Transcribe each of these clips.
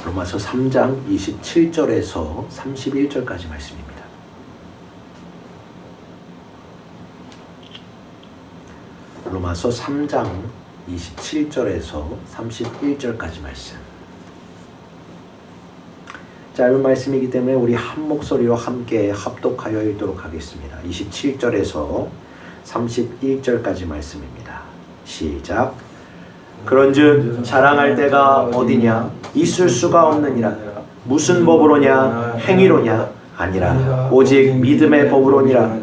로마서 3장 27절에서 31절까지 말씀입니다. 로마서 3장 27절에서 31절까지 말씀. 짧은 말씀이기 때문에 우리 한 목소리로 함께 합독하여 읽도록 하겠습니다. 27절에서 31절까지 말씀입니다. 시작. 그런즉 자랑할 때가 어디냐? 있을 수가 없느니라. 무슨 법으로냐? 행위로냐? 아니라 오직 믿음의 법으로니라.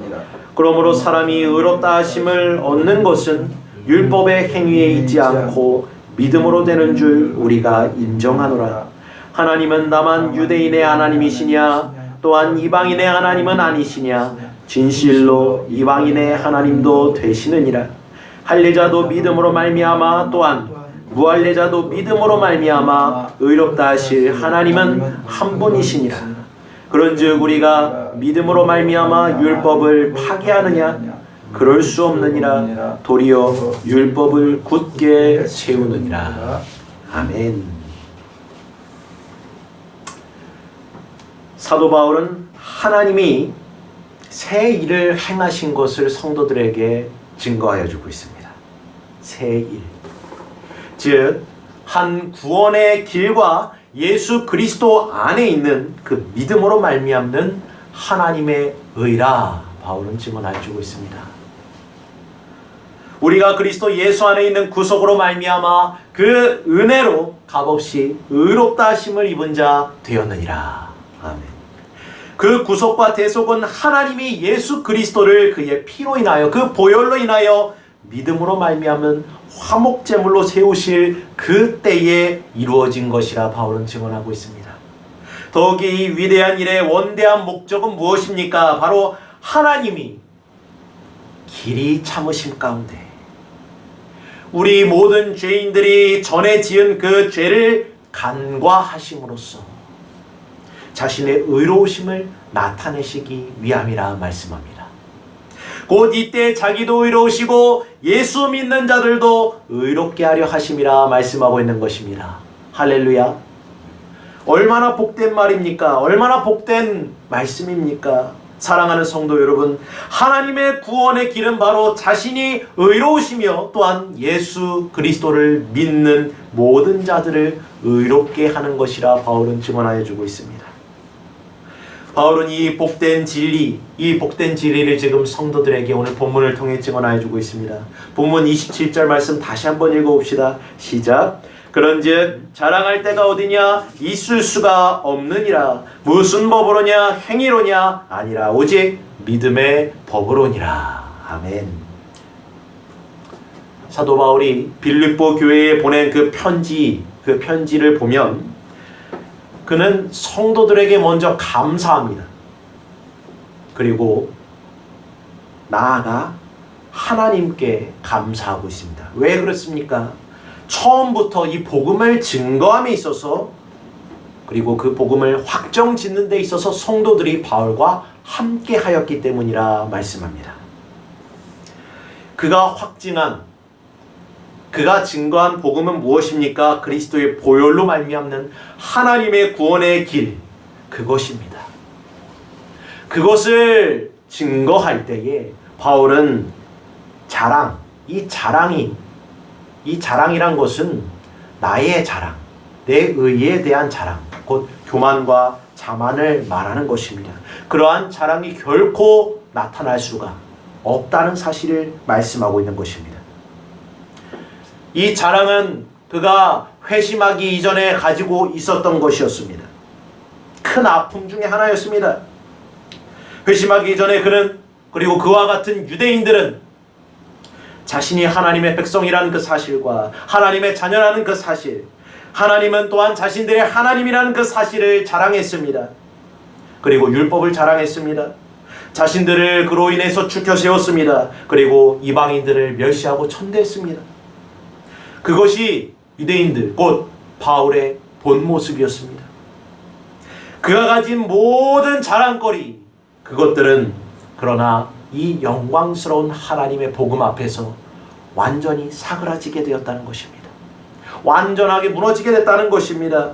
그러므로 사람이 의롭다 하심을 얻는 것은 율법의 행위에 있지 않고 믿음으로 되는 줄 우리가 인정하노라. 하나님은 다만 유대인의 하나님이시냐? 또한 이방인의 하나님은 아니시냐? 진실로 이방인의 하나님도 되시느니라. 할례자도 믿음으로 말미암아 또한 무할례자도 믿음으로 말미암아 의롭다 하실 하나님은 한 분이시니라. 그런즉 우리가 믿음으로 말미암아 율법을 파기하느냐? 그럴 수 없느니라. 도리어 율법을 굳게 세우느니라. 아멘. 사도 바울은 하나님이 새 일을 행하신 것을 성도들에게 증거하여 주고 있습니다. 새 일. 즉, 한 구원의 길과 예수 그리스도 안에 있는 그 믿음으로 말미암는 하나님의 의라 바울은 증언하여 주고 있습니다. 우리가 그리스도 예수 안에 있는 구속으로 말미암아 그 은혜로 값없이 의롭다 하심을 입은 자 되었느니라. 아멘. 그 구속과 대속은 하나님이 예수 그리스도를 그의 피로 인하여 그 보혈로 인하여 믿음으로 말미암은 화목제물로 세우실 그 때에 이루어진 것이라 바울은 증언하고 있습니다. 더욱이 이 위대한 일의 원대한 목적은 무엇입니까? 바로 하나님이 길이 참으심 가운데 우리 모든 죄인들이 전에 지은 그 죄를 간과하심으로써 자신의 의로우심을 나타내시기 위함이라 말씀합니다. 곧 이때 자기도 의로우시고 예수 믿는 자들도 의롭게 하려 하심이라 말씀하고 있는 것입니다. 할렐루야. 얼마나 복된 말입니까? 얼마나 복된 말씀입니까? 사랑하는 성도 여러분, 하나님의 구원의 길은 바로 자신이 의로우시며 또한 예수 그리스도를 믿는 모든 자들을 의롭게 하는 것이라 바울은 증언하여 주고 있습니다. 바울은 이 복된 진리를 지금 성도들에게 오늘 본문을 통해 증언하여 주고 있습니다. 본문 27절 말씀 다시 한번 읽어봅시다. 시작. 그런즉 자랑할 때가 어디냐? 있을 수가 없느니라. 무슨 법으로냐? 행위로냐? 아니라 오직 믿음의 법으로니라. 아멘. 사도 바울이 빌립보 교회에 보낸 그 편지를 보면 그는 성도들에게 먼저 감사합니다. 그리고 나아가 하나님께 감사하고 있습니다. 왜 그렇습니까? 처음부터 이 복음을 증거함에 있어서 그리고 그 복음을 확정짓는 데 있어서 성도들이 바울과 함께 하였기 때문이라 말씀합니다. 그가 증거한 복음은 무엇입니까? 그리스도의 보혈로 말미암는 하나님의 구원의 길, 그것입니다. 그것을 증거할 때에 바울은 이 자랑이란 것은 나의 자랑, 내 의에 대한 자랑, 곧 교만과 자만을 말하는 것입니다. 그러한 자랑이 결코 나타날 수가 없다는 사실을 말씀하고 있는 것입니다. 이 자랑은 그가 회심하기 이전에 가지고 있었던 것이었습니다. 큰 아픔 중에 하나였습니다. 회심하기 이전에 그는, 그리고 그와 같은 유대인들은 자신이 하나님의 백성이라는 그 사실과 하나님의 자녀라는 그 사실, 하나님은 또한 자신들의 하나님이라는 그 사실을 자랑했습니다. 그리고 율법을 자랑했습니다. 자신들을 그로 인해서 추켜 세웠습니다. 그리고 이방인들을 멸시하고 천대했습니다. 그것이 유대인들, 곧 바울의 본 모습이었습니다. 그가 가진 모든 자랑거리, 그것들은 그러나 이 영광스러운 하나님의 복음 앞에서 완전히 사그라지게 되었다는 것입니다. 완전하게 무너지게 됐다는 것입니다.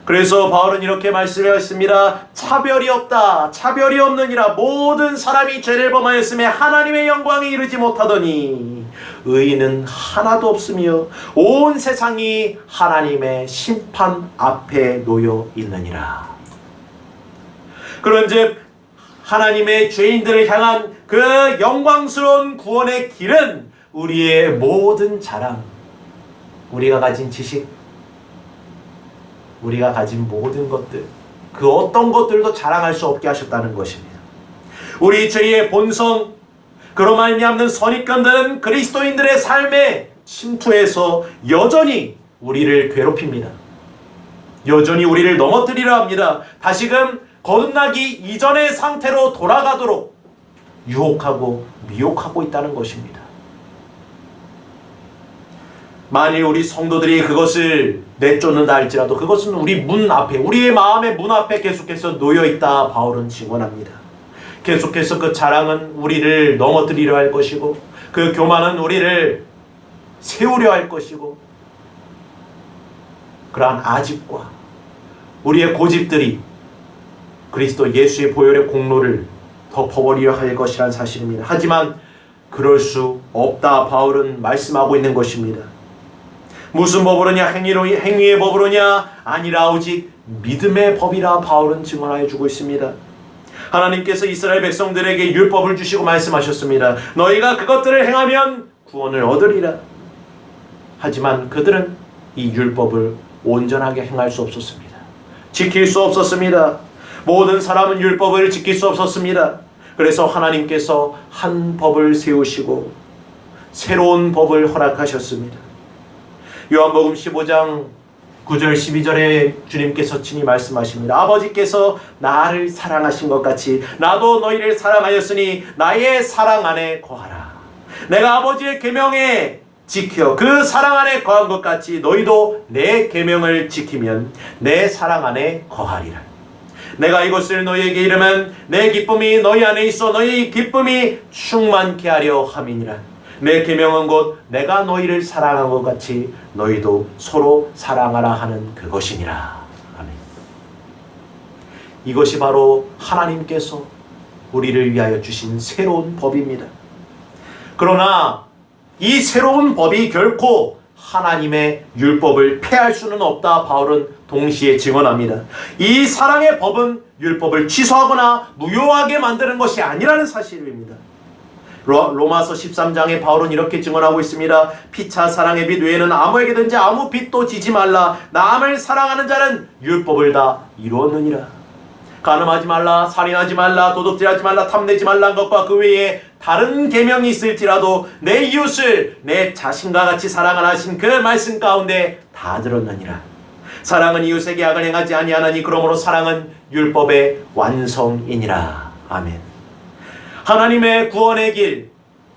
그래서 바울은 이렇게 말씀하였습니다. 차별이 없다. 차별이 없느니라. 모든 사람이 죄를 범하였음에 하나님의 영광에 이르지 못하더니 의인은 하나도 없으며 온 세상이 하나님의 심판 앞에 놓여 있느니라. 그런즉 하나님의 죄인들을 향한 그 영광스러운 구원의 길은 우리의 모든 자랑, 우리가 가진 지식, 우리가 가진 모든 것들, 그 어떤 것들도 자랑할 수 없게 하셨다는 것입니다. 우리 죄의 본성, 그로 말미암는 선입견들은 그리스도인들의 삶에 침투해서 여전히 우리를 괴롭힙니다. 여전히 우리를 넘어뜨리려 합니다. 다시금 거듭나기 이전의 상태로 돌아가도록 유혹하고 미혹하고 있다는 것입니다. 만일 우리 성도들이 그것을 내쫓는다 할지라도 그것은 우리 문 앞에, 우리의 마음의 문 앞에 계속해서 놓여있다 바울은 증언합니다. 계속해서 그 자랑은 우리를 넘어뜨리려 할 것이고 그 교만은 우리를 세우려 할 것이고 그러한 아집과 우리의 고집들이 그리스도 예수의 보혈의 공로를 덮어버리려 할 것이란 사실입니다. 하지만 그럴 수 없다 바울은 말씀하고 있는 것입니다. 무슨 법으로냐? 행위의 법으로냐? 아니라 오직 믿음의 법이라 바울은 증언하여 주고 있습니다. 하나님께서 이스라엘 백성들에게 율법을 주시고 말씀하셨습니다. 너희가 그것들을 행하면 구원을 얻으리라. 하지만 그들은 이 율법을 온전하게 행할 수 없었습니다. 지킬 수 없었습니다. 모든 사람은 율법을 지킬 수 없었습니다. 그래서 하나님께서 한 법을 세우시고 새로운 법을 허락하셨습니다. 요한복음 15장 9절 12절에 주님께서 친히 말씀하십니다. 아버지께서 나를 사랑하신 것 같이 나도 너희를 사랑하였으니 나의 사랑 안에 거하라. 내가 아버지의 계명에 지켜 그 사랑 안에 거한 것 같이 너희도 내 계명을 지키면 내 사랑 안에 거하리라. 내가 이것을 너희에게 이르면 내 기쁨이 너희 안에 있어 너희 기쁨이 충만케 하려 함이니라. 내 계명은 곧 내가 너희를 사랑한 것 같이 너희도 서로 사랑하라 하는 그것이니라. 아멘. 이것이 바로 하나님께서 우리를 위하여 주신 새로운 법입니다. 그러나 이 새로운 법이 결코 하나님의 율법을 폐할 수는 없다 바울은 동시에 증언합니다. 이 사랑의 법은 율법을 취소하거나 무효하게 만드는 것이 아니라는 사실입니다. 로마서 13장에 바울은 이렇게 증언하고 있습니다. 피차 사랑의 빛 외에는 아무에게든지 아무 빛도 지지 말라. 남을 사랑하는 자는 율법을 다 이루었느니라. 간음하지 말라, 살인하지 말라, 도둑질하지 말라, 탐내지 말라는 것과 그 외에 다른 계명이 있을지라도 내 이웃을 내 자신과 같이 사랑하라 하신 그 말씀 가운데 다 들었느니라. 사랑은 이웃에게 악을 행하지 아니하나니 그러므로 사랑은 율법의 완성이니라. 아멘. 하나님의 구원의 길,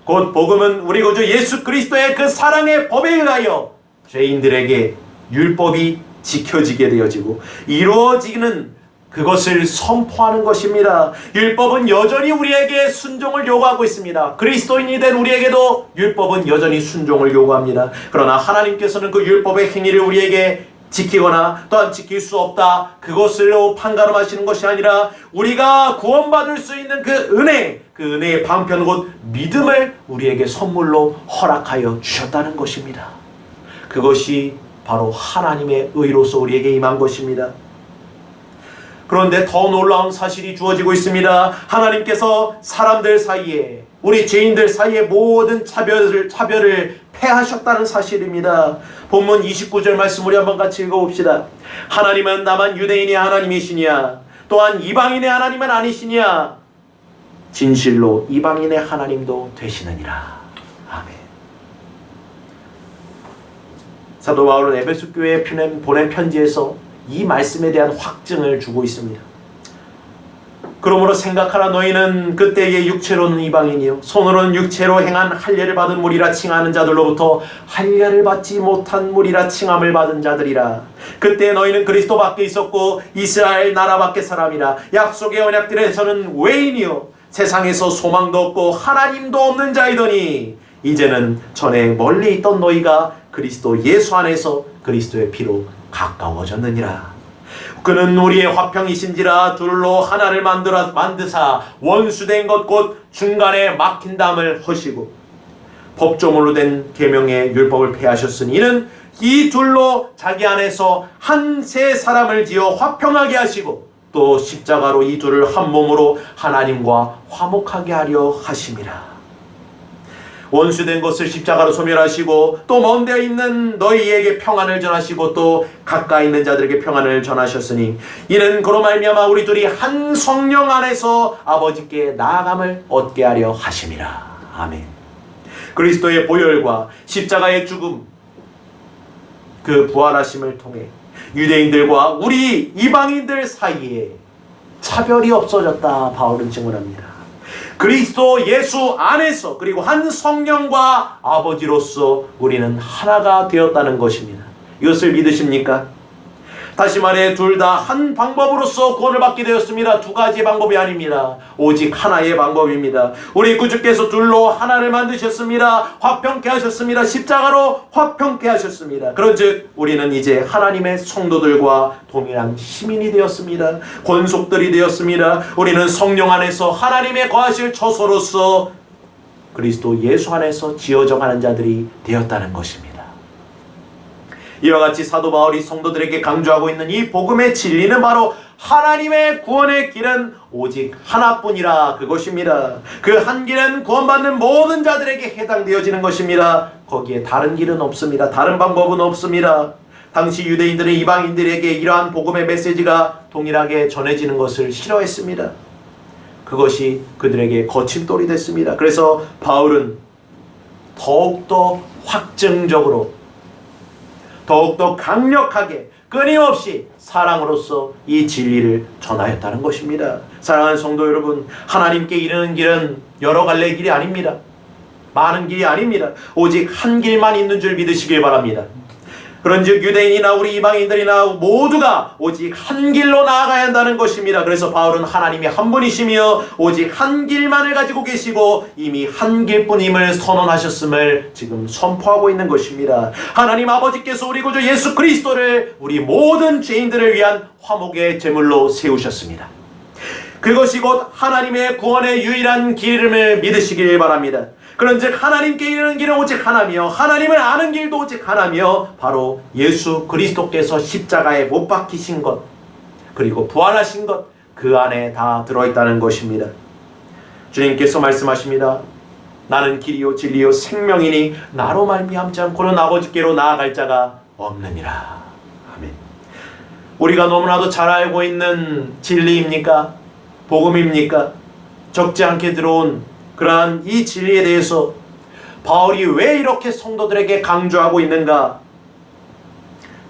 곧 복음은 우리 구주 예수 그리스도의 그 사랑의 법에 의하여 죄인들에게 율법이 지켜지게 되어지고 이루어지는 그것을 선포하는 것입니다. 율법은 여전히 우리에게 순종을 요구하고 있습니다. 그리스도인이 된 우리에게도 율법은 여전히 순종을 요구합니다. 그러나 하나님께서는 그 율법의 행위를 우리에게 지키거나 또한 지킬 수 없다, 그것으로 판가름하시는 것이 아니라 우리가 구원받을 수 있는 그 은혜, 그 은혜의 방편 곧 믿음을 우리에게 선물로 허락하여 주셨다는 것입니다. 그것이 바로 하나님의 의로서 우리에게 임한 것입니다. 그런데 더 놀라운 사실이 주어지고 있습니다. 하나님께서 사람들 사이에, 우리 죄인들 사이에 모든 차별을 폐하셨다는 사실입니다. 본문 29절 말씀 우리 한번 같이 읽어봅시다. 하나님은 다만 유대인의 하나님이시냐? 또한 이방인의 하나님은 아니시냐? 진실로 이방인의 하나님도 되시느니라. 아멘. 사도 바울은 에베소 교회에 보낸 편지에서 이 말씀에 대한 확증을 주고 있습니다. 그러므로 생각하라. 너희는 그때의 육체로는 이방인이요 손으로는 육체로 행한 할례를 받은 무리라 칭하는 자들로부터 할례를 받지 못한 무리라 칭함을 받은 자들이라. 그때 너희는 그리스도 밖에 있었고 이스라엘 나라 밖의 사람이라. 약속의 언약들에서는 외인이요 세상에서 소망도 없고 하나님도 없는 자이더니 이제는 전에 멀리 있던 너희가 그리스도 예수 안에서 그리스도의 피로 가까워졌느니라. 그는 우리의 화평이신지라 둘로 하나를 만드사 원수된 것 곧 중간에 막힌 담을 허시고 법조물로 된 계명의 율법을 폐하셨으니 이는 이 둘로 자기 안에서 한 세 사람을 지어 화평하게 하시고 또 십자가로 이 둘을 한 몸으로 하나님과 화목하게 하려 하심이라. 원수된 것을 십자가로 소멸하시고 또 먼데 있는 너희에게 평안을 전하시고 또 가까이 있는 자들에게 평안을 전하셨으니 이는 그로 말미암아 우리 둘이 한 성령 안에서 아버지께 나아감을 얻게 하려 하심이라. 아멘. 그리스도의 보혈과 십자가의 죽음, 그 부활하심을 통해 유대인들과 우리 이방인들 사이에 차별이 없어졌다 바울은 증언합니다. 그리스도 예수 안에서 그리고 한 성령과 아버지로서 우리는 하나가 되었다는 것입니다. 이것을 믿으십니까? 다시 말해 둘 다 한 방법으로서 구원을 받게 되었습니다. 두 가지의 방법이 아닙니다. 오직 하나의 방법입니다. 우리 구주께서 둘로 하나를 만드셨습니다. 화평케 하셨습니다. 십자가로 화평케 하셨습니다. 그런즉 우리는 이제 하나님의 성도들과 동일한 시민이 되었습니다. 권속들이 되었습니다. 우리는 성령 안에서 하나님의 거하실 처소로서 그리스도 예수 안에서 지어져가는 자들이 되었다는 것입니다. 이와 같이 사도 바울이 성도들에게 강조하고 있는 이 복음의 진리는 바로 하나님의 구원의 길은 오직 하나뿐이라 그것입니다. 그 한 길은 구원받는 모든 자들에게 해당되어지는 것입니다. 거기에 다른 길은 없습니다. 다른 방법은 없습니다. 당시 유대인들은 이방인들에게 이러한 복음의 메시지가 동일하게 전해지는 것을 싫어했습니다. 그것이 그들에게 거침돌이 됐습니다. 그래서 바울은 더욱더 확증적으로 더욱더 강력하게 끊임없이 사랑으로서 이 진리를 전하였다는 것입니다. 사랑하는 성도 여러분, 하나님께 이르는 길은 여러 갈래의 길이 아닙니다. 많은 길이 아닙니다. 오직 한 길만 있는 줄 믿으시길 바랍니다. 그런즉 유대인이나 우리 이방인들이나 모두가 오직 한 길로 나아가야 한다는 것입니다. 그래서 바울은 하나님이 한 분이시며 오직 한 길만을 가지고 계시고 이미 한 길뿐임을 선언하셨음을 지금 선포하고 있는 것입니다. 하나님 아버지께서 우리 구주 예수 그리스도를 우리 모든 죄인들을 위한 화목의 제물로 세우셨습니다. 그것이 곧 하나님의 구원의 유일한 길임을 믿으시길 바랍니다. 그런즉 하나님께 이르는 길은 오직 하나며 하나님을 아는 길도 오직 하나며 바로 예수 그리스도께서 십자가에 못 박히신 것 그리고 부활하신 것 그 안에 다 들어있다는 것입니다. 주님께서 말씀하십니다. 나는 길이요 진리요 생명이니 나로 말미암지 않고는 아버지께로 나아갈 자가 없느니라. 아멘. 우리가 너무나도 잘 알고 있는 진리입니까? 복음입니까? 적지 않게 들어온 그러한 이 진리에 대해서 바울이 왜 이렇게 성도들에게 강조하고 있는가?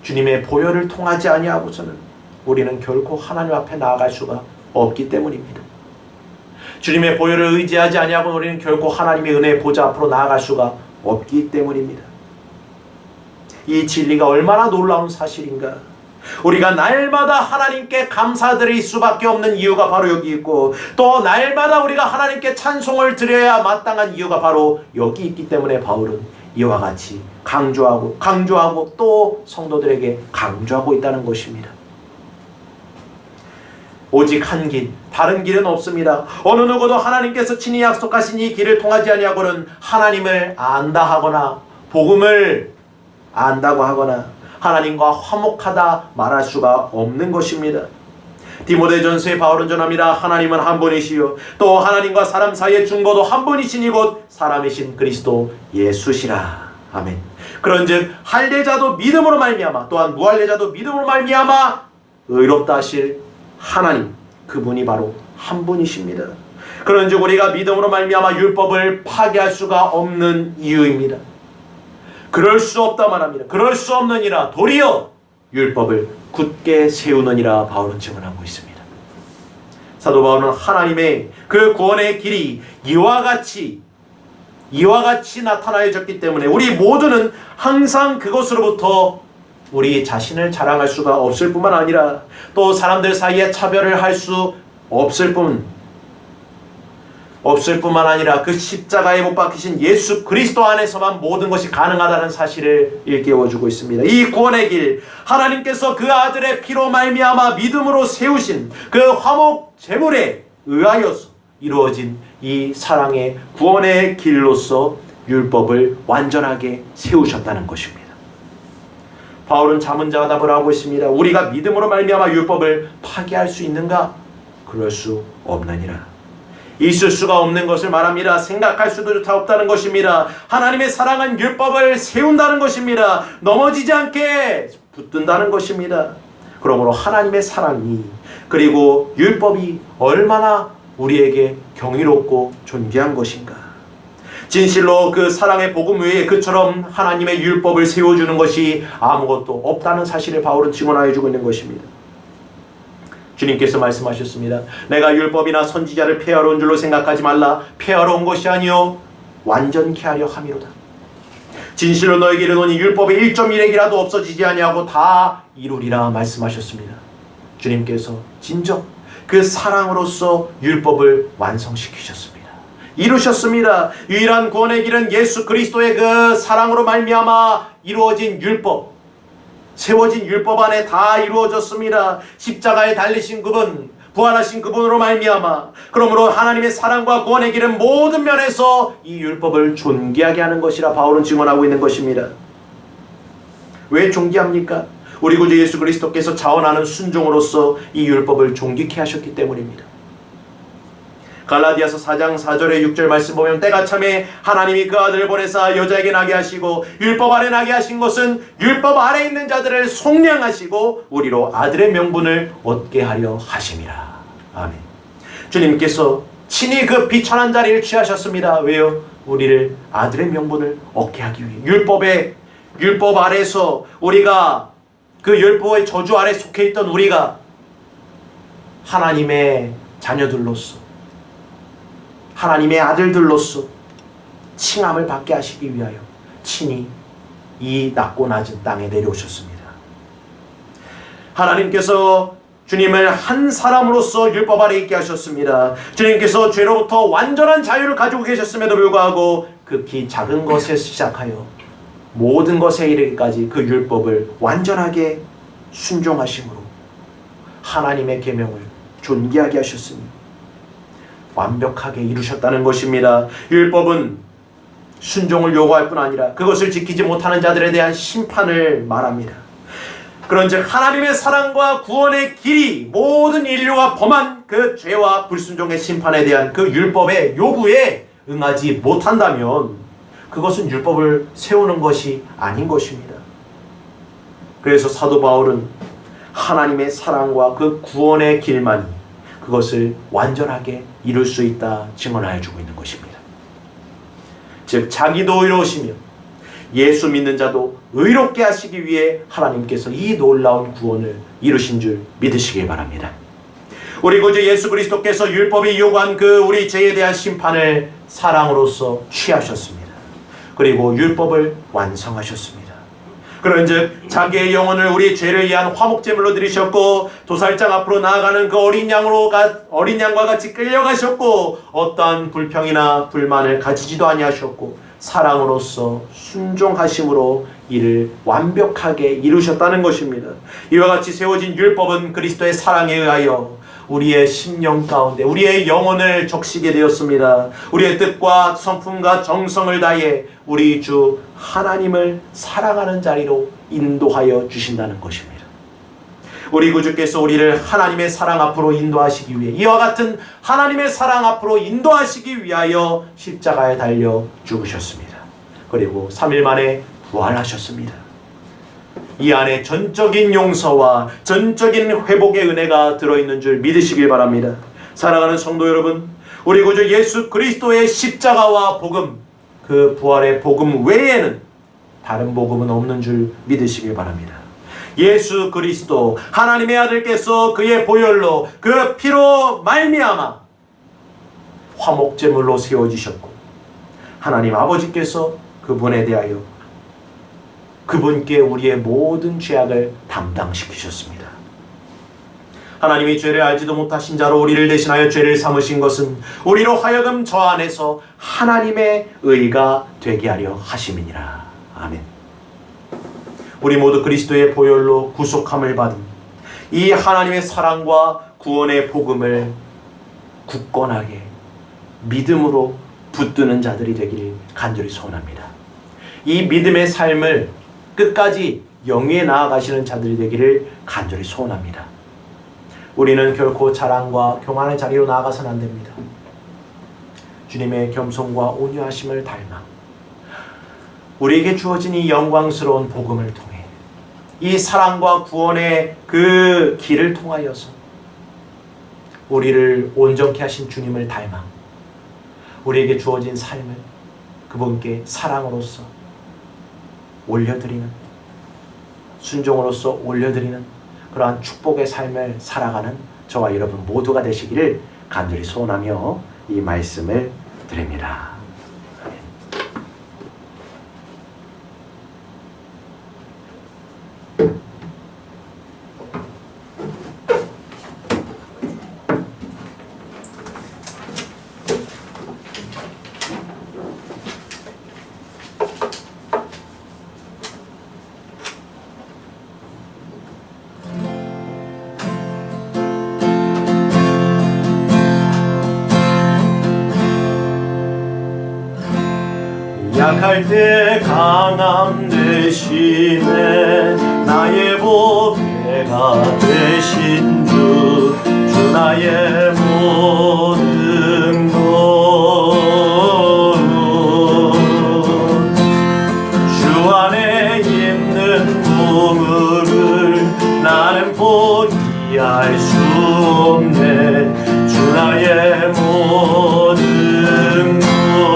주님의 보혈을 통하지 아니하고서는 우리는 결코 하나님 앞에 나아갈 수가 없기 때문입니다. 주님의 보혈을 의지하지 아니하고는 우리는 결코 하나님의 은혜의 보좌 앞으로 나아갈 수가 없기 때문입니다. 이 진리가 얼마나 놀라운 사실인가? 우리가 날마다 하나님께 감사드릴 수밖에 없는 이유가 바로 여기 있고 또 날마다 우리가 하나님께 찬송을 드려야 마땅한 이유가 바로 여기 있기 때문에 바울은 이와 같이 강조하고 또 성도들에게 강조하고 있다는 것입니다. 오직 한 길, 다른 길은 없습니다. 어느 누구도 하나님께서 친히 약속하신 이 길을 통하지 아니하고는 하나님을 안다 하거나 복음을 안다고 하거나 하나님과 화목하다 말할 수가 없는 것입니다. 디모데전서에 바울은 전합니다. 하나님은 한 분이시요 또 하나님과 사람 사이의 중보도 한 분이시니 곧 사람이신 그리스도 예수시라. 아멘. 그런즉 할례자도 믿음으로 말미암아 또한 무할례자도 믿음으로 말미암아 의롭다 하실 하나님 그분이 바로 한 분이십니다. 그런즉 우리가 믿음으로 말미암아 율법을 파괴할 수가 없는 이유입니다. 그럴 수 없다 말합니다. 그럴 수 없느니라 도리어 율법을 굳게 세우느니라 바울은 증언하고 있습니다. 사도 바울은 하나님의 그 구원의 길이 이와 같이 나타나졌기 때문에 우리 모두는 항상 그것으로부터 우리 자신을 자랑할 수가 없을 뿐만 아니라 또 사람들 사이에 차별을 할 수 없을 뿐 없을 뿐만 아니라 그 십자가에 못 박히신 예수 그리스도 안에서만 모든 것이 가능하다는 사실을 일깨워주고 있습니다. 이 구원의 길, 하나님께서 그 아들의 피로 말미암아 믿음으로 세우신 그 화목 제물에 의하여서 이루어진 이 사랑의 구원의 길로서 율법을 완전하게 세우셨다는 것입니다. 바울은 자문자가 답을 하고 있습니다. 우리가 믿음으로 말미암아 율법을 파기할 수 있는가? 그럴 수 없느니라. 있을 수가 없는 것을 말합니다. 생각할 수도 없다는 것입니다. 하나님의 사랑은 율법을 세운다는 것입니다. 넘어지지 않게 붙든다는 것입니다. 그러므로 하나님의 사랑이 그리고 율법이 얼마나 우리에게 경이롭고 존귀한 것인가. 진실로 그 사랑의 복음 외에 그처럼 하나님의 율법을 세워주는 것이 아무것도 없다는 사실을 바울은 증언하여 주고 있는 것입니다. 주님께서 말씀하셨습니다. 내가 율법이나 선지자를 폐하러 온 줄로 생각하지 말라. 폐하러 온 것이 아니요 완전케 하려 함이로다. 진실로 너에게 이르노니 율법의 1.1핵이라도 없어지지 아니하고 다 이루리라 말씀하셨습니다. 주님께서 진정 그 사랑으로서 율법을 완성시키셨습니다. 이루셨습니다. 유일한 구원의 길은 예수 그리스도의 그 사랑으로 말미암아 이루어진 율법, 세워진 율법 안에 다 이루어졌습니다. 십자가에 달리신 그분, 부활하신 그분으로 말미암아 그러므로 하나님의 사랑과 구원의 길은 모든 면에서 이 율법을 존귀하게 하는 것이라 바울은 증언하고 있는 것입니다. 왜 존귀합니까? 우리 구주 예수 그리스도께서 자원하는 순종으로서 이 율법을 존귀케 하셨기 때문입니다. 갈라디아서 4장 4절에 6절 말씀 보면 때가 참에 하나님이 그 아들을 보내사 여자에게 나게 하시고 율법 아래 나게 하신 것은 율법 아래 있는 자들을 속량하시고 우리로 아들의 명분을 얻게 하려 하심이라. 아멘. 주님께서 친히 그 비천한 자리를 취하셨습니다. 왜요? 우리를 아들의 명분을 얻게 하기 위해. 율법 아래서 우리가 그 율법의 저주 아래 속해 있던 우리가 하나님의 자녀들로서 하나님의 아들들로서 칭함을 받게 하시기 위하여 친히 이 낮고 낮은 땅에 내려오셨습니다. 하나님께서 주님을 한 사람으로서 율법 아래 있게 하셨습니다. 주님께서 죄로부터 완전한 자유를 가지고 계셨음에도 불구하고 극히 작은 것에 시작하여 모든 것에 이르기까지 그 율법을 완전하게 순종하심으로 하나님의 계명을 존귀하게 하셨으니 완벽하게 이루셨다는 것입니다. 율법은 순종을 요구할 뿐 아니라 그것을 지키지 못하는 자들에 대한 심판을 말합니다. 그런즉 하나님의 사랑과 구원의 길이 모든 인류가 범한 그 죄와 불순종의 심판에 대한 그 율법의 요구에 응하지 못한다면 그것은 율법을 세우는 것이 아닌 것입니다. 그래서 사도 바울은 하나님의 사랑과 그 구원의 길만이 그것을 완전하게 이룰 수 있다 증언하여 주고 있는 것입니다. 즉 자기도 의로우시며 예수 믿는 자도 의롭게 하시기 위해 하나님께서 이 놀라운 구원을 이루신 줄 믿으시길 바랍니다. 우리 구주 예수 그리스도께서 율법이 요구한 그 우리 죄에 대한 심판을 사랑으로서 취하셨습니다. 그리고 율법을 완성하셨습니다. 그런즉 자기의 영혼을 우리 죄를 위한 화목제물로 드리셨고 도살장 앞으로 나아가는 그 어린 양과 같이 끌려가셨고 어떠한 불평이나 불만을 가지지도 아니하셨고 사랑으로서 순종하심으로 이를 완벽하게 이루셨다는 것입니다. 이와 같이 세워진 율법은 그리스도의 사랑에 의하여 우리의 심령 가운데 우리의 영혼을 적시게 되었습니다. 우리의 뜻과 성품과 정성을 다해 우리 주 하나님을 사랑하는 자리로 인도하여 주신다는 것입니다. 우리 구주께서 우리를 하나님의 사랑 앞으로 인도하시기 위해 이와 같은 하나님의 사랑 앞으로 인도하시기 위하여 십자가에 달려 죽으셨습니다. 그리고 3일 만에 부활하셨습니다. 이 안에 전적인 용서와 전적인 회복의 은혜가 들어있는 줄 믿으시길 바랍니다. 사랑하는 성도 여러분, 우리 구주 예수 그리스도의 십자가와 복음, 그 부활의 복음 외에는 다른 복음은 없는 줄 믿으시길 바랍니다. 예수 그리스도 하나님의 아들께서 그의 보혈로 그 피로 말미암아 화목제물로 세워지셨고 하나님 아버지께서 그분에 대하여 그분께 우리의 모든 죄악을 담당시키셨습니다. 하나님이 죄를 알지도 못하신 자로 우리를 대신하여 죄를 삼으신 것은 우리로 하여금 저 안에서 하나님의 의가 되게 하려 하심이니라. 아멘. 우리 모두 그리스도의 보혈로 구속함을 받은 이 하나님의 사랑과 구원의 복음을 굳건하게 믿음으로 붙드는 자들이 되기를 간절히 소원합니다. 이 믿음의 삶을 끝까지 영위에 나아가시는 자들이 되기를 간절히 소원합니다. 우리는 결코 자랑과 교만의 자리로 나아가서는 안 됩니다. 주님의 겸손과 온유하심을 닮아 우리에게 주어진 이 영광스러운 복음을 통해 이 사랑과 구원의 그 길을 통하여서 우리를 온전케 하신 주님을 닮아 우리에게 주어진 삶을 그분께 사랑으로서 올려드리는, 순종으로서 올려드리는 그러한 축복의 삶을 살아가는 저와 여러분 모두가 되시기를 간절히 소원하며 이 말씀을 드립니다. 약할 때 강함 되시네 나의 보배가 되신 주 나의 모든 것 주 안에 있는 보물을 나는 포기할 수 없네 주 나의 모든 것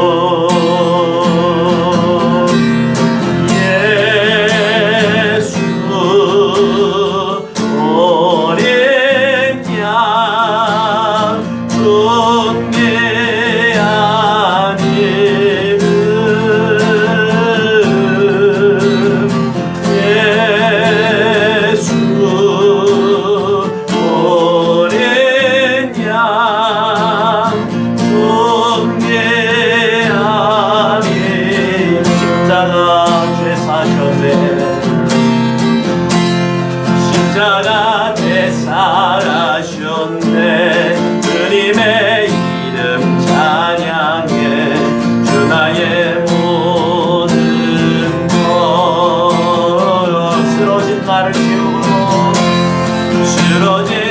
십자가 대살하셨네 주님의 이름 찬양해 주 나의 모든 것 쓰러진 나를 채우고 쓰러진